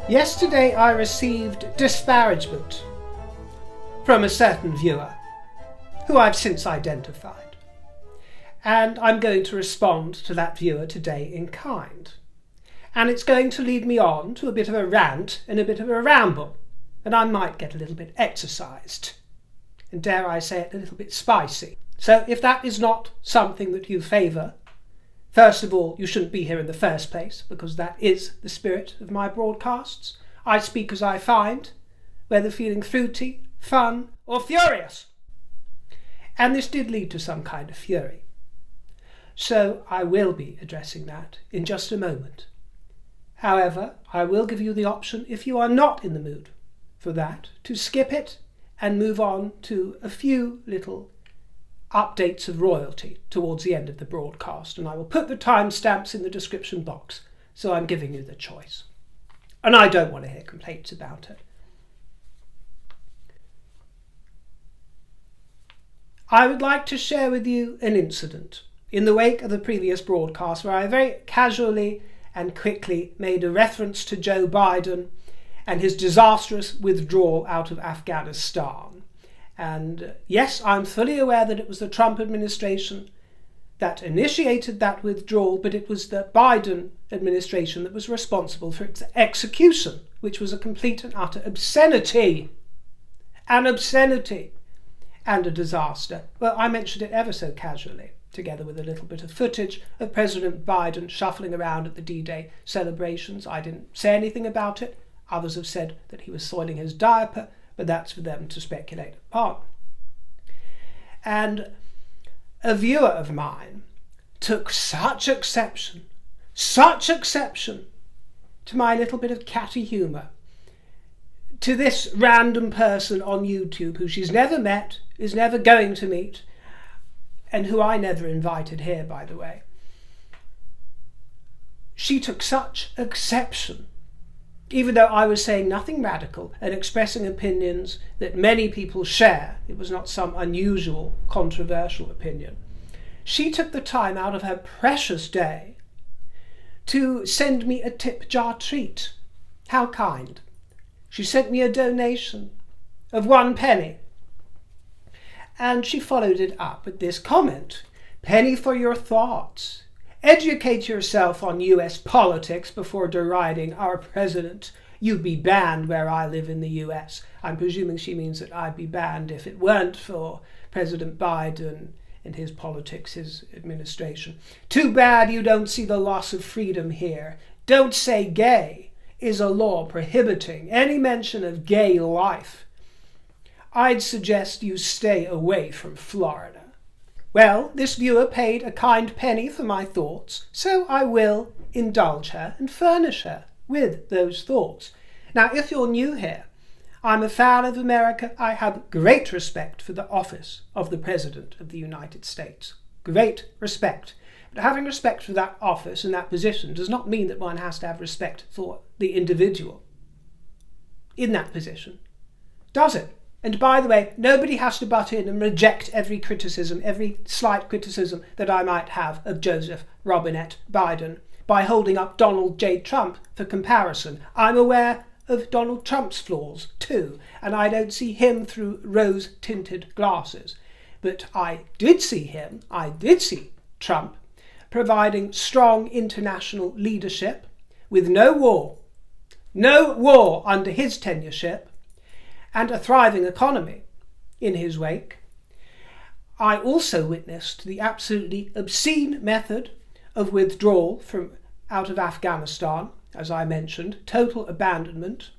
Yesterday I received disparagement from a certain viewer, who I've since identified, and I'm going to respond to that viewer today in kind. And it's going to lead me on to a bit of a rant and a bit of a ramble, and I might get a little bit exercised, and dare I say it, a little bit spicy. So if that is not something that you favour, first of all, you shouldn't be here in the first place, because that is the spirit of my broadcasts. I speak as I find, whether feeling fruity, fun, or furious. And this did lead to some kind of fury. So I will be addressing that in just a moment. However, I will give you the option, if you are not in the mood for that, to skip it and move on to a few little updates of royalty towards the end of the broadcast, and I will put the timestamps in the description box, so I'm giving you the choice. And I don't want to hear complaints about it. I would like to share with you an incident in the wake of the previous broadcast where I very casually and quickly made a reference to Joe Biden and his disastrous withdrawal out of Afghanistan. And yes, I'm fully aware that it was the Trump administration that initiated that withdrawal, but it was the Biden administration that was responsible for its execution, which was a complete and utter obscenity. An obscenity and a disaster. Well, I mentioned it ever so casually, together with a little bit of footage of President Biden shuffling around at the D-Day celebrations. I didn't say anything about it. Others have said that he was soiling his diaper, but that's for them to speculate upon. And a viewer of mine took such exception to my little bit of catty humour, to this random person on YouTube who she's never met, is never going to meet, and who I never invited here, by the way. She took such exception, even though I was saying nothing radical and expressing opinions that many people share. It was not some unusual, controversial opinion. She took the time out of her precious day to send me a tip jar treat. How kind. She sent me a donation of 1 penny. And she followed it up with this comment: "Penny for your thoughts. Educate yourself on US politics before deriding our president. You'd be banned where I live in the US." I'm presuming she means that I'd be banned if it weren't for President Biden and his politics, his administration. "Too bad you don't see the loss of freedom here. Don't say gay is a law prohibiting any mention of gay life. I'd suggest you stay away from Florida." Well, this viewer paid a kind penny for my thoughts, so I will indulge her and furnish her with those thoughts. Now, if you're new here, I'm a fan of America. I have great respect for the office of the President of the United States. Great respect. But having respect for that office and that position does not mean that one has to have respect for the individual in that position, does it? And by the way, nobody has to butt in and reject every criticism, every slight criticism that I might have of Joseph Robinette Biden by holding up Donald J. Trump for comparison. I'm aware of Donald Trump's flaws too, and I don't see him through rose-tinted glasses. But I did see Trump providing strong international leadership with no war under his tenureship, and a thriving economy in his wake. I also witnessed the absolutely obscene method of withdrawal from out of Afghanistan, as I mentioned, total abandonment.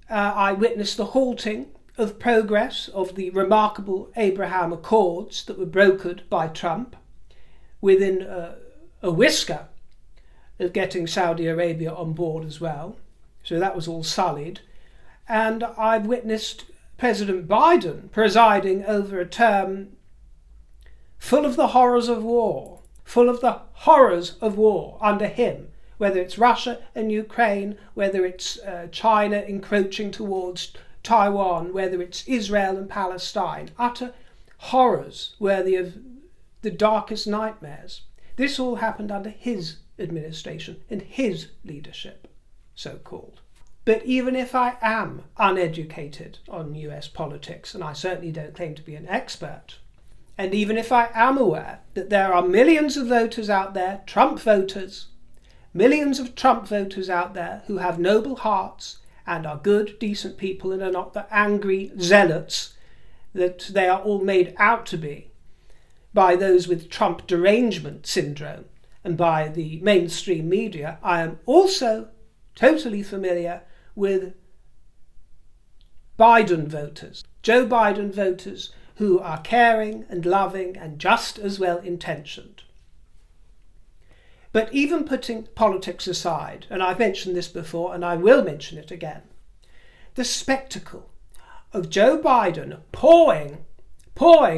I witnessed the halting of progress of the remarkable Abraham Accords that were brokered by Trump within a whisker of getting Saudi Arabia on board as well. So that was all sullied. And I've witnessed President Biden presiding over a term full of the horrors of war under him, whether it's Russia and Ukraine, whether it's China encroaching towards Taiwan, whether it's Israel and Palestine. Utter horrors worthy of the darkest nightmares. This all happened under his administration and his leadership, so-called. But even if I am uneducated on US politics, and I certainly don't claim to be an expert, and even if I am aware that there are millions of voters out there, Trump voters, millions of Trump voters out there who have noble hearts and are good, decent people and are not the angry zealots that they are all made out to be by those with Trump derangement syndrome and by the mainstream media, I am also totally familiar with Biden voters, Joe Biden voters who are caring and loving and just as well intentioned. But even putting politics aside, and I've mentioned this before and I will mention it again, the spectacle of Joe Biden pawing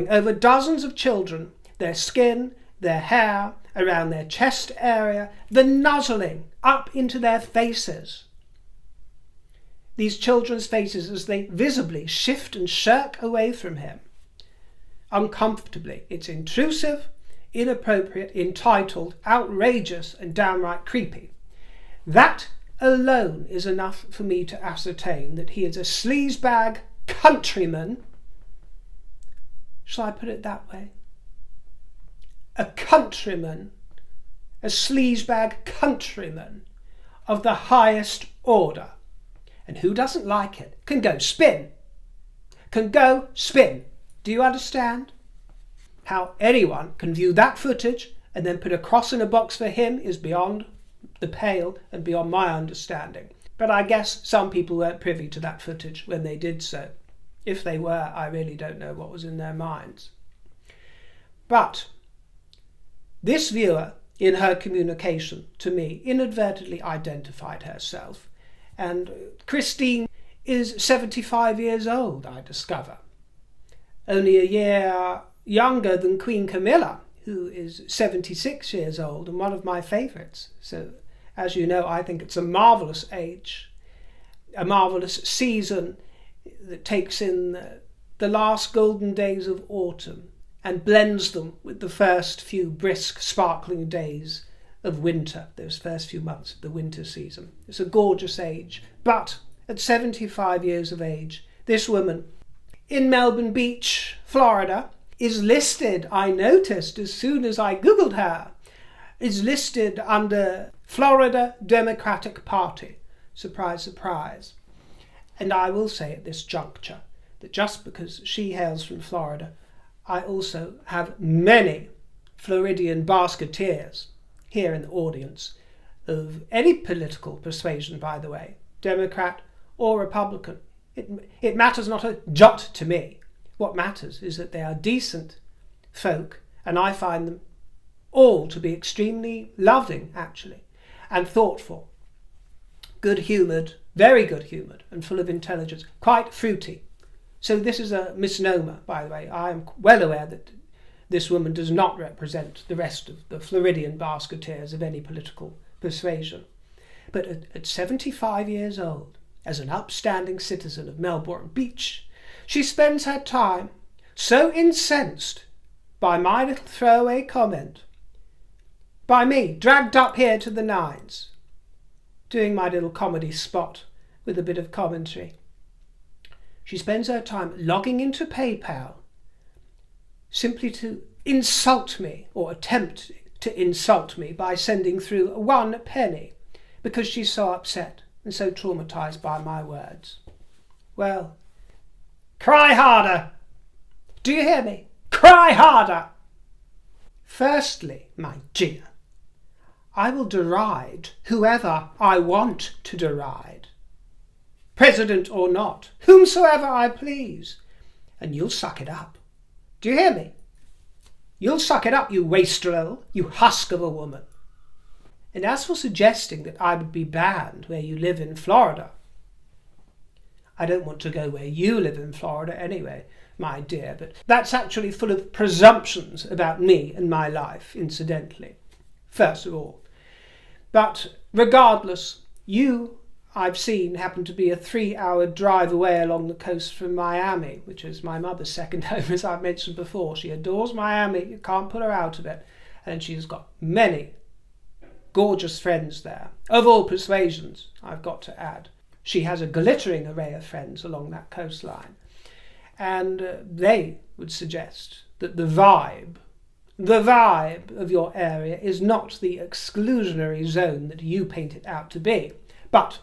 over dozens of children, their skin, their hair, around their chest area, the nuzzling up into their faces. These children's faces as they visibly shift and shirk away from him. Uncomfortably. It's intrusive, inappropriate, entitled, outrageous and downright creepy. That alone is enough for me to ascertain that he is a sleazebag countryman. Shall I put it that way? A countryman, a sleazebag countryman of the highest order. And who doesn't like it can go spin. Can go spin. Do you understand? How anyone can view that footage and then put a cross in a box for him is beyond the pale and beyond my understanding. But I guess some people weren't privy to that footage when they did so. If they were, I really don't know what was in their minds. But this viewer, in her communication to me, inadvertently identified herself. And Christine is 75 years old, I discover. Only a year younger than Queen Camilla, who is 76 years old and one of my favourites. So, as you know, I think it's a marvellous age, a marvellous season that takes in the last golden days of autumn and blends them with the first few brisk, sparkling days of winter, those first few months of the winter season. It's a gorgeous age. But at 75 years of age, this woman in Melbourne Beach, Florida, is listed, I noticed as soon as I Googled her, is listed under Florida Democratic Party. Surprise, surprise. And I will say at this juncture that just because she hails from Florida, I also have many Floridian basketeers here in the audience of any political persuasion, by the way, Democrat or Republican. It matters not a jot to me. What matters is that they are decent folk, and I find them all to be extremely loving, actually, and thoughtful, good-humoured, very good-humoured, and full of intelligence, quite fruity. So this is a misnomer, by the way. I am well aware that this woman does not represent the rest of the Floridian basketeers of any political persuasion. But at 75 years old, as an upstanding citizen of Melbourne Beach, she spends her time so incensed by my little throwaway comment, by me dragged up here to the nines, doing my little comedy spot with a bit of commentary. She spends her time logging into PayPal simply to insult me, or attempt to insult me, by sending through 1 penny because she's so upset and so traumatised by my words. Well, cry harder! Do you hear me? Cry harder! Firstly, my dear, I will deride whoever I want to deride, president or not, whomsoever I please, and you'll suck it up. Do you hear me? You'll suck it up, you wastrel, you husk of a woman. And as for suggesting that I would be banned where you live in Florida, I don't want to go where you live in Florida anyway, my dear, but that's actually full of presumptions about me and my life, incidentally, first of all. But regardless, you, I've seen, happen to be a 3-hour drive away along the coast from Miami, which is my mother's second home, as I've mentioned before. She adores Miami, you can't put her out of it, and she's got many gorgeous friends there, of all persuasions, I've got to add. She has a glittering array of friends along that coastline. And they would suggest that the vibe of your area is not the exclusionary zone that you paint it out to be. But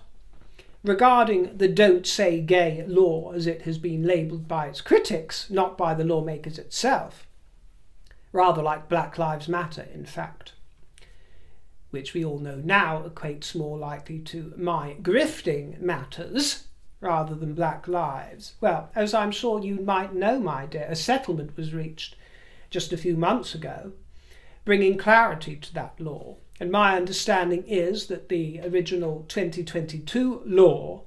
regarding the Don't Say Gay law as it has been labelled by its critics, not by the lawmakers itself, rather like Black Lives Matter, in fact, which we all know now equates more likely to my grifting matters rather than Black Lives. Well, as I'm sure you might know, my dear, a settlement was reached just a few months ago, bringing clarity to that law. And my understanding is that the original 2022 law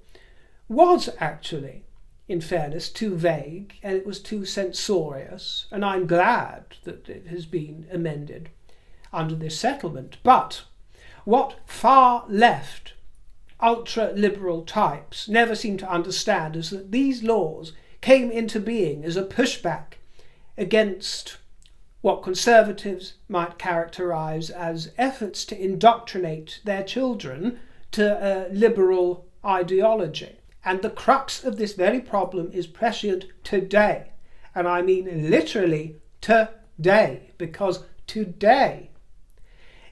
was actually, in fairness, too vague and it was too censorious. And I'm glad that it has been amended under this settlement. But what far left ultra-liberal types never seem to understand is that these laws came into being as a pushback against what conservatives might characterise as efforts to indoctrinate their children to a liberal ideology. And the crux of this very problem is prescient today. And I mean literally today, because today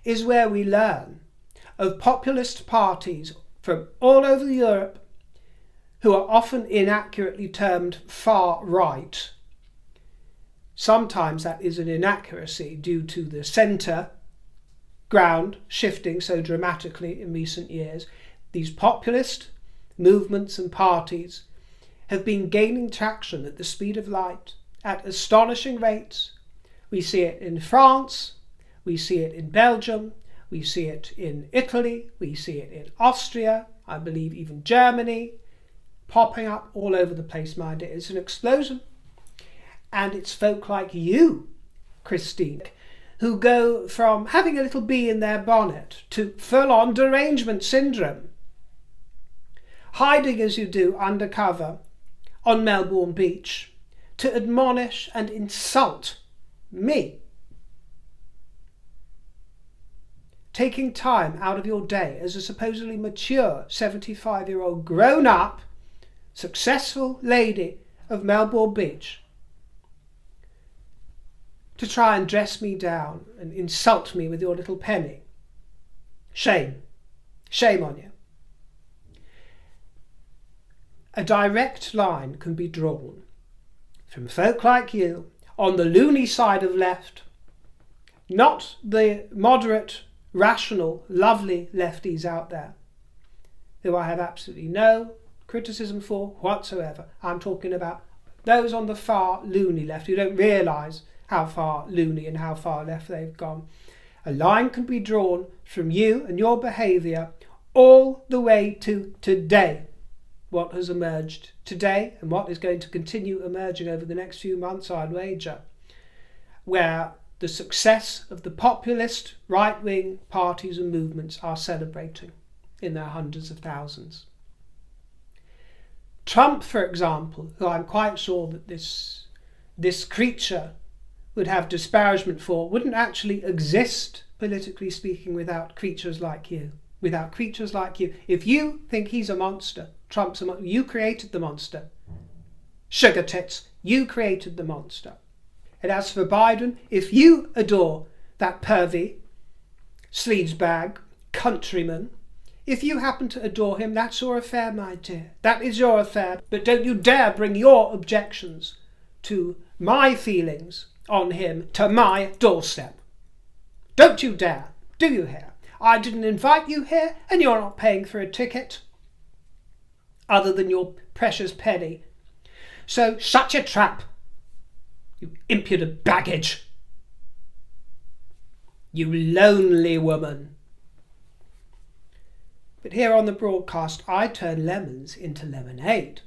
is where we learn of populist parties from all over Europe who are often inaccurately termed far right. Sometimes that is an inaccuracy due to the centre ground shifting so dramatically in recent years. These populist movements and parties have been gaining traction at the speed of light at astonishing rates. We see it in France, we see it in Belgium, we see it in Italy, we see it in Austria, I believe even Germany, popping up all over the place, my dear. It's an explosion. And it's folk like you, Christine, who go from having a little bee in their bonnet to full-on derangement syndrome, hiding as you do undercover on Melbourne Beach to admonish and insult me. Taking time out of your day as a supposedly mature 75-year-old grown-up, successful lady of Melbourne Beach to try and dress me down and insult me with your little penny. Shame. Shame on you. A direct line can be drawn from folk like you on the loony side of left, not the moderate, rational, lovely lefties out there, who I have absolutely no criticism for whatsoever. I'm talking about those on the far loony left who don't realise how far loony and how far left they've gone. A line can be drawn from you and your behaviour all the way to today. What has emerged today and what is going to continue emerging over the next few months, I'd wager, where the success of the populist right-wing parties and movements are celebrating in their hundreds of thousands. Trump, for example, who I'm quite sure that this creature would have disparagement for, wouldn't actually exist, politically speaking, without creatures like you. Without creatures like you. If you think he's a monster, Trump's a monster, you created the monster. Sugar tits, you created the monster. And as for Biden, if you adore that pervy, sleazebag, countryman, if you happen to adore him, that's your affair, my dear. That is your affair. But don't you dare bring your objections to my feelings on him to my doorstep. Don't you dare. Do you hear? I didn't invite you here and you're not paying for a ticket other than your precious penny. So shut your trap, you impudent baggage. You lonely woman. But here on the broadcast I turn lemons into lemonade.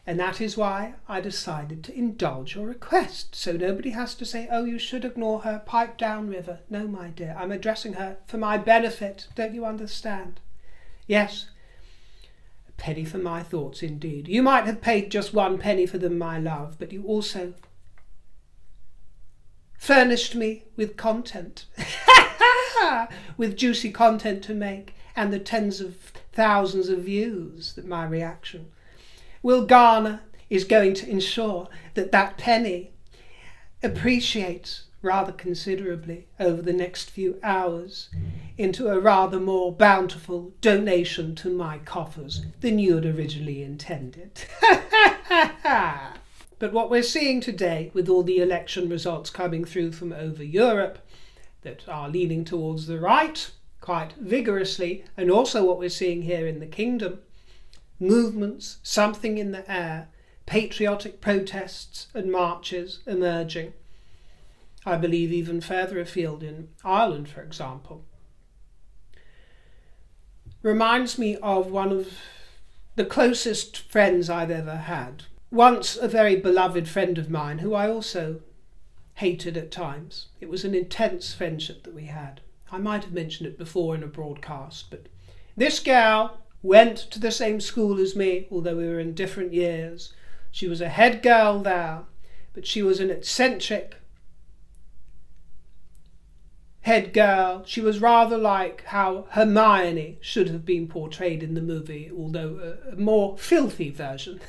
And that is why I decided to indulge your request. So nobody has to say, oh, you should ignore her, pipe down, River. No, my dear, I'm addressing her for my benefit. Don't you understand? Yes, a penny for my thoughts indeed. You might have paid just 1 penny for them, my love, but you also furnished me with content, with juicy content to make, and the tens of thousands of views that my reaction will garner is going to ensure that that penny appreciates rather considerably over the next few hours into a rather more bountiful donation to my coffers than you had originally intended. But what we're seeing today, with all the election results coming through from over Europe that are leaning towards the right quite vigorously, and also what we're seeing here in the kingdom, movements, something in the air, patriotic protests and marches emerging. I believe even further afield in Ireland, for example. Reminds me of one of the closest friends I've ever had. Once a very beloved friend of mine who I also hated at times. It was an intense friendship that we had. I might have mentioned it before in a broadcast, but this gal went to the same school as me, although we were in different years. She was a head girl there, but she was an eccentric head girl. She was rather like how Hermione should have been portrayed in the movie, although a more filthy version,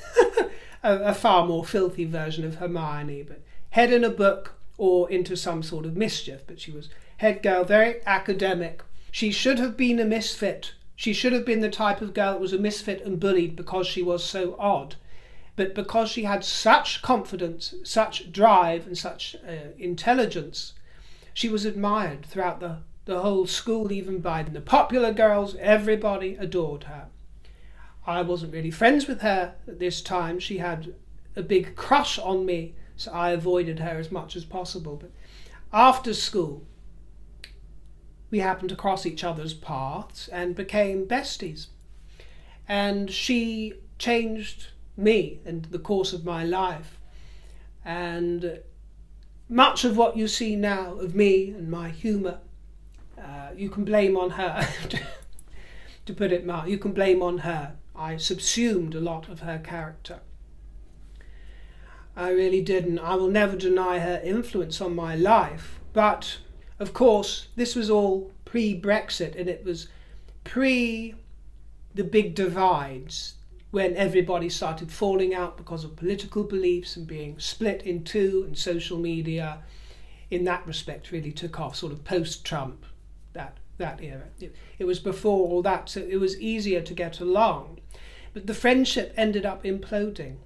a far more filthy version of Hermione, but head in a book or into some sort of mischief. But she was head girl, very academic. She should have been a misfit. She should have been the type of girl that was a misfit and bullied because she was so odd. But because she had such confidence, such drive and such intelligence, she was admired throughout the whole school, even by the popular girls. Everybody adored her. I wasn't really friends with her at this time. She had a big crush on me, so I avoided her as much as possible. But after school, we happened to cross each other's paths and became besties. And she changed me and the course of my life. And much of what you see now of me and my humour, you can blame on her. To put it mildly, you can blame on her. I subsumed a lot of her character. I really didn't. I will never deny her influence on my life. But, of course, this was all pre-Brexit, and it was pre the big divides, when everybody started falling out because of political beliefs and being split in two, and social media in that respect really took off, sort of post-Trump, that era. It was before all that, so it was easier to get along. But the friendship ended up imploding,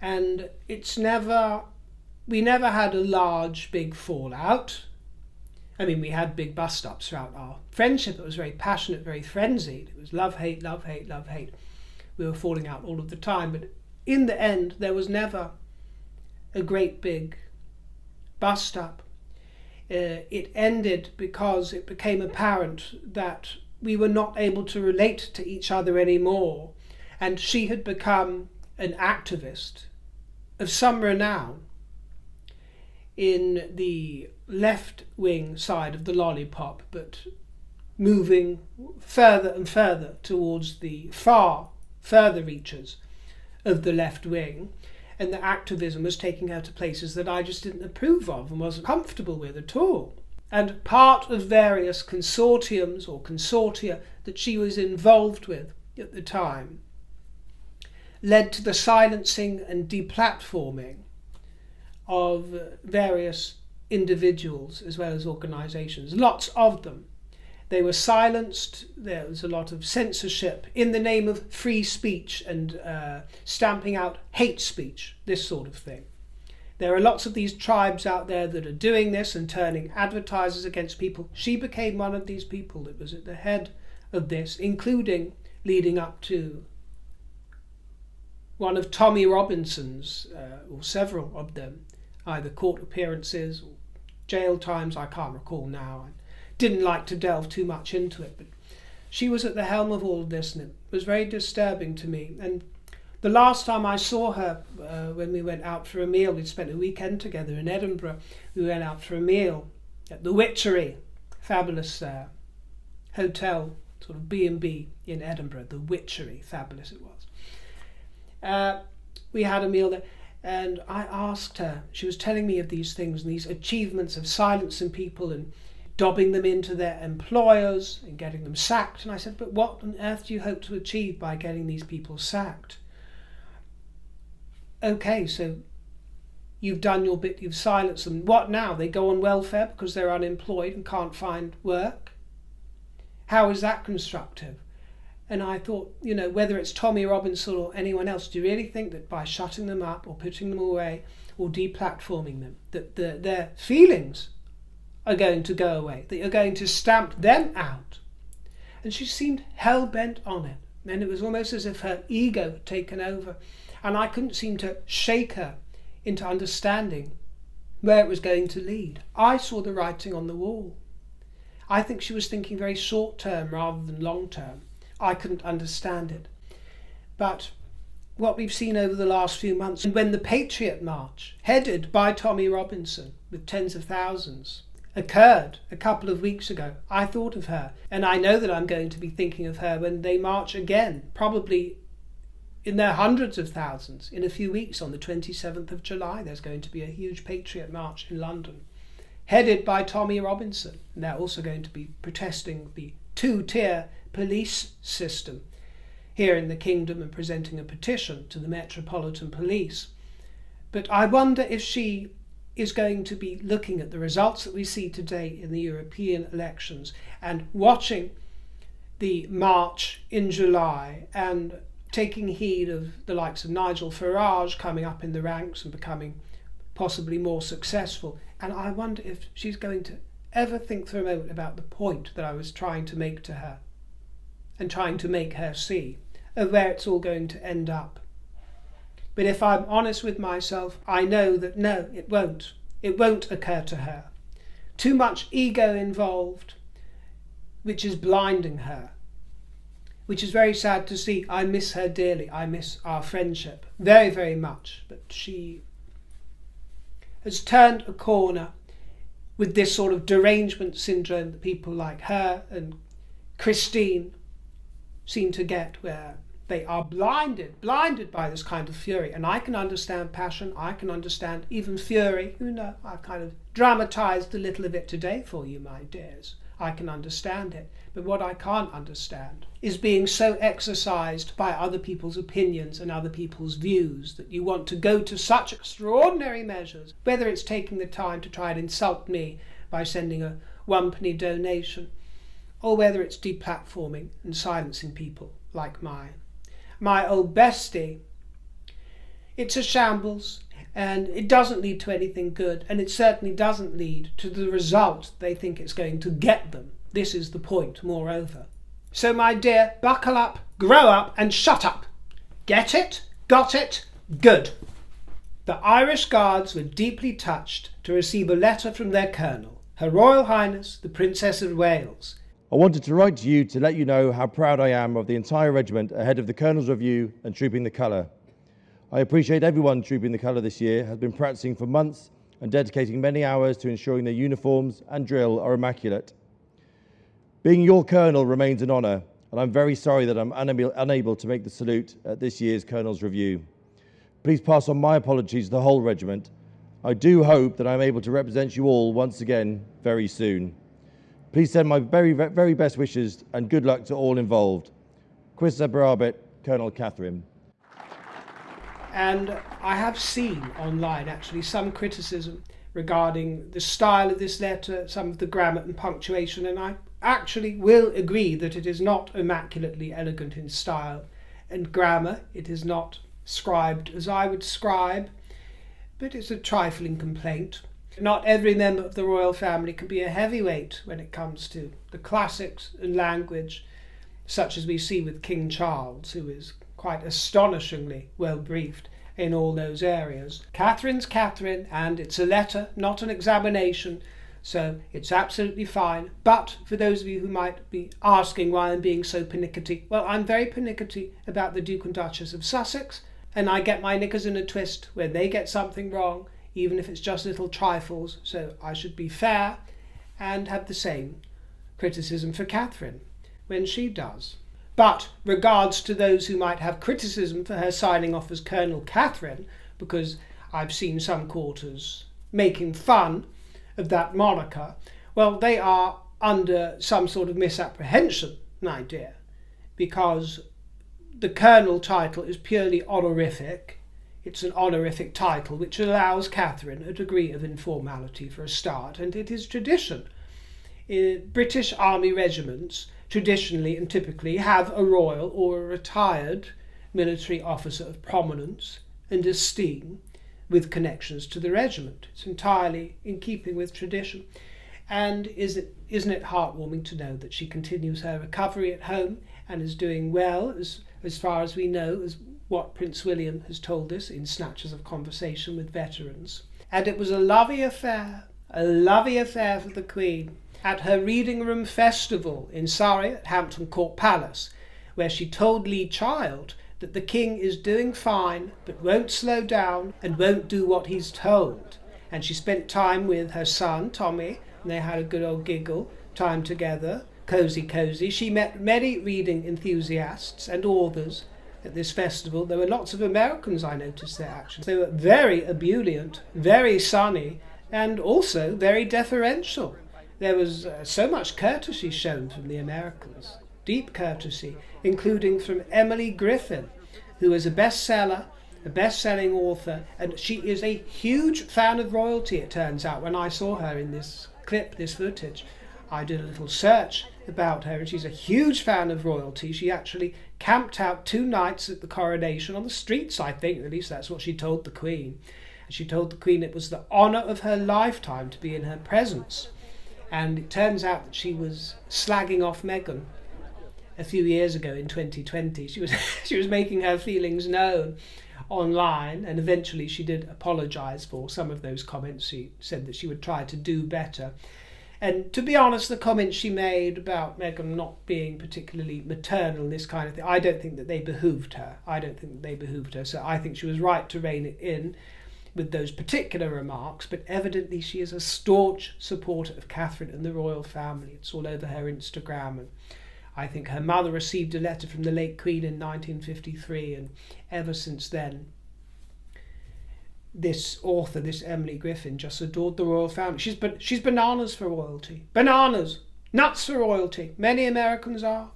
and we never had a large, big fallout. I mean, we had big bust-ups throughout our friendship. It was very passionate, very frenzied. It was love, hate, love, hate, love, hate. We were falling out all of the time, but in the end, there was never a great big bust-up. It ended because it became apparent that we were not able to relate to each other anymore, and she had become an activist of some renown in the left-wing side of the lollipop, but moving further and further towards the further reaches of the left wing, and the activism was taking her to places that I just didn't approve of and wasn't comfortable with at all. And part of various consortiums or consortia that she was involved with at the time led to the silencing and deplatforming of various individuals as well as organisations, lots of them. They were silenced. There was a lot of censorship in the name of free speech and stamping out hate speech, this sort of thing. There are lots of these tribes out there that are doing this and turning advertisers against people. She became one of these people that was at the head of this, including leading up to one of Tommy Robinson's, or several of them, either court appearances or jail times, I can't recall now. Didn't like to delve too much into it, but she was at the helm of all of this, and it was very disturbing to me. And the last time I saw her, when we went out for a meal, we'd spent a weekend together in Edinburgh. We went out for a meal at the Witchery, fabulous hotel, sort of B&B in Edinburgh. The Witchery, fabulous it was. We had a meal there, and I asked her. She was telling me of these things and these achievements of silencing people and dobbing them into their employers and getting them sacked. And I said, but what on earth do you hope to achieve by getting these people sacked? Okay, so you've done your bit, you've silenced them. What now? They go on welfare because they're unemployed and can't find work? How is that constructive? And I thought, whether it's Tommy Robinson or anyone else, do you really think that by shutting them up or putting them away or deplatforming them, that their feelings are going to go away, that you're going to stamp them out? And she seemed hell-bent on it. And it was almost as if her ego had taken over. And I couldn't seem to shake her into understanding where it was going to lead. I saw the writing on the wall. I think she was thinking very short-term rather than long-term. I couldn't understand it. But what we've seen over the last few months, and when the Patriot March, headed by Tommy Robinson with tens of thousands, occurred a couple of weeks ago, I thought of her. And I know that I'm going to be thinking of her when they march again, probably in their hundreds of thousands. In a few weeks, on the 27th of July, there's going to be a huge Patriot March in London, headed by Tommy Robinson. And they're also going to be protesting the two-tier police system here in the kingdom and presenting a petition to the Metropolitan Police. But I wonder if she is going to be looking at the results that we see today in the European elections and watching the march in July and taking heed of the likes of Nigel Farage coming up in the ranks and becoming possibly more successful. And I wonder if she's going to ever think for a moment about the point that I was trying to make to her and trying to make her see of where it's all going to end up. But if I'm honest with myself, I know that no, it won't. It won't occur to her. Too much ego involved, which is blinding her, which is very sad to see. I miss her dearly. I miss our friendship very, very much. But she has turned a corner with this sort of derangement syndrome that people like her and Christine seem to get, where they are blinded by this kind of fury. And I can understand passion, I can understand even fury. I've kind of dramatised a little of it today for you, my dears. I can understand it. But what I can't understand is being so exercised by other people's opinions and other people's views that you want to go to such extraordinary measures, whether it's taking the time to try and insult me by sending a one-penny donation, or whether it's deplatforming and silencing people like my old bestie. It's a shambles, and it doesn't lead to anything good, and it certainly doesn't lead to the result they think it's going to get them. This is the point, moreover. So, my dear, buckle up, grow up, and shut up. Get it? Got it? Good. The Irish Guards were deeply touched to receive a letter from their colonel, Her Royal Highness the Princess of Wales. I wanted to write to you to let you know how proud I am of the entire regiment ahead of the Colonel's Review and Trooping the Colour. I appreciate everyone Trooping the Colour this year has been practising for months and dedicating many hours to ensuring their uniforms and drill are immaculate. Being your Colonel remains an honour, and I'm very sorry that I'm unable to make the salute at this year's Colonel's Review. Please pass on my apologies to the whole regiment. I do hope that I'm able to represent you all once again very soon. Please send my very, very best wishes and good luck to all involved. Quista Barabit, Colonel Catherine. And I have seen online actually some criticism regarding the style of this letter, some of the grammar and punctuation, and I actually will agree that it is not immaculately elegant in style and grammar. It is not scribed as I would scribe, but it's a trifling complaint. Not every member of the royal family can be a heavyweight when it comes to the classics and language, such as we see with King Charles, who is quite astonishingly well briefed in all those areas. Catherine's Catherine, and it's a letter, not an examination, so it's absolutely fine. But for those of you who might be asking why I'm being so pernickety, well, I'm very pernickety about the Duke and Duchess of Sussex, and I get my knickers in a twist when they get something wrong, even if it's just little trifles, so I should be fair and have the same criticism for Catherine when she does. But regards to those who might have criticism for her signing off as Colonel Catherine, because I've seen some quarters making fun of that moniker, Well, they are under some sort of misapprehension, my dear, because the Colonel title is purely honorific. It's an honorific title which allows Catherine a degree of informality for a start, and it is tradition. British Army regiments traditionally and typically have a royal or a retired military officer of prominence and esteem with connections to the regiment. It's entirely in keeping with tradition. And isn't it heartwarming to know that she continues her recovery at home and is doing well, as far as we know, as what Prince William has told us in snatches of conversation with veterans. And it was a lovely affair for the Queen at her Reading Room Festival in Surrey at Hampton Court Palace, where she told Lee Child that the King is doing fine but won't slow down and won't do what he's told. And she spent time with her son, Tommy, and they had a good old giggle time together, cosy. She met many reading enthusiasts and authors at this festival. There were lots of Americans, I noticed there actually. They were very ebullient, very sunny, and also very deferential. There was so much courtesy shown from the Americans, deep courtesy, including from Emily Griffin, who is a best-selling author, and she is a huge fan of royalty, it turns out. When I saw her in this clip, this footage, I did a little search about her, and she's a huge fan of royalty. She actually camped out 2 nights at the coronation on the streets, I think, at least that's what she told the Queen. She told the Queen it was the honour of her lifetime to be in her presence. And it turns out that she was slagging off Meghan a few years ago in 2020. She was making her feelings known online, and eventually she did apologise for some of those comments. She said that she would try to do better. And to be honest, the comments she made about Meghan not being particularly maternal and this kind of thing, I don't think that they behooved her. So I think she was right to rein it in with those particular remarks, but evidently she is a staunch supporter of Catherine and the royal family. It's all over her Instagram, and I think her mother received a letter from the late Queen in 1953, and ever since then this author, this Emily Griffin, just adored the royal family. She's bananas for royalty. Bananas! Nuts for royalty. Many Americans are.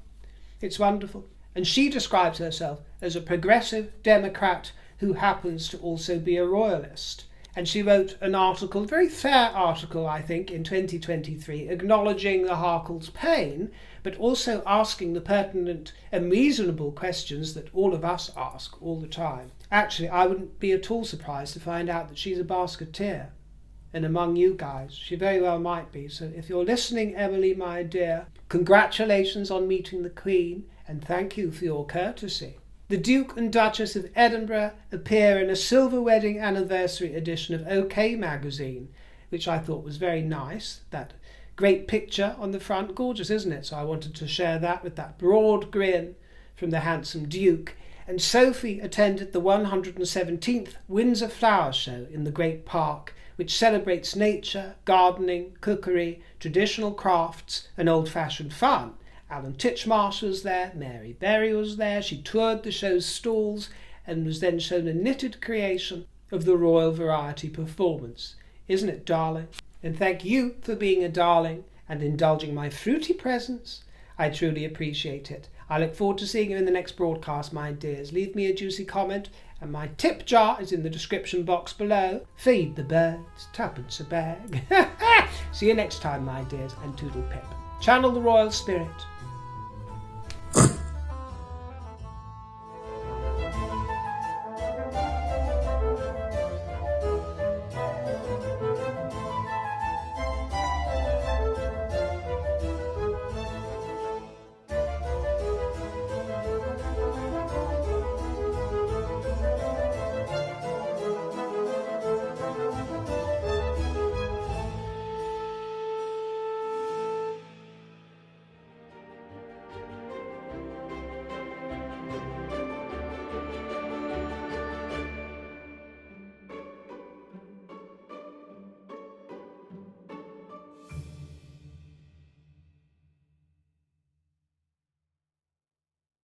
It's wonderful. And she describes herself as a progressive Democrat who happens to also be a royalist. And she wrote an article, a very fair article, I think, in 2023, acknowledging the Harkles' pain, but also asking the pertinent and reasonable questions that all of us ask all the time. Actually, I wouldn't be at all surprised to find out that she's a basketeer. And among you guys, she very well might be. So if you're listening, Emily, my dear, congratulations on meeting the Queen, and thank you for your courtesy. The Duke and Duchess of Edinburgh appear in a silver wedding anniversary edition of OK magazine, which I thought was very nice. That great picture on the front, gorgeous, isn't it? So I wanted to share that with that broad grin from the handsome Duke. And Sophie attended the 117th Windsor Flower Show in the Great Park, which celebrates nature, gardening, cookery, traditional crafts and old-fashioned fun. Alan Titchmarsh was there, Mary Berry was there. She toured the show's stalls and was then shown a knitted creation of the Royal Variety performance. Isn't it darling? And thank you for being a darling and indulging my fruity presence. I truly appreciate it. I look forward to seeing you in the next broadcast, my dears. Leave me a juicy comment, and my tip jar is in the description box below. Feed the birds, 2p a bag. See you next time, my dears, and toodle pip. Channel the royal spirit.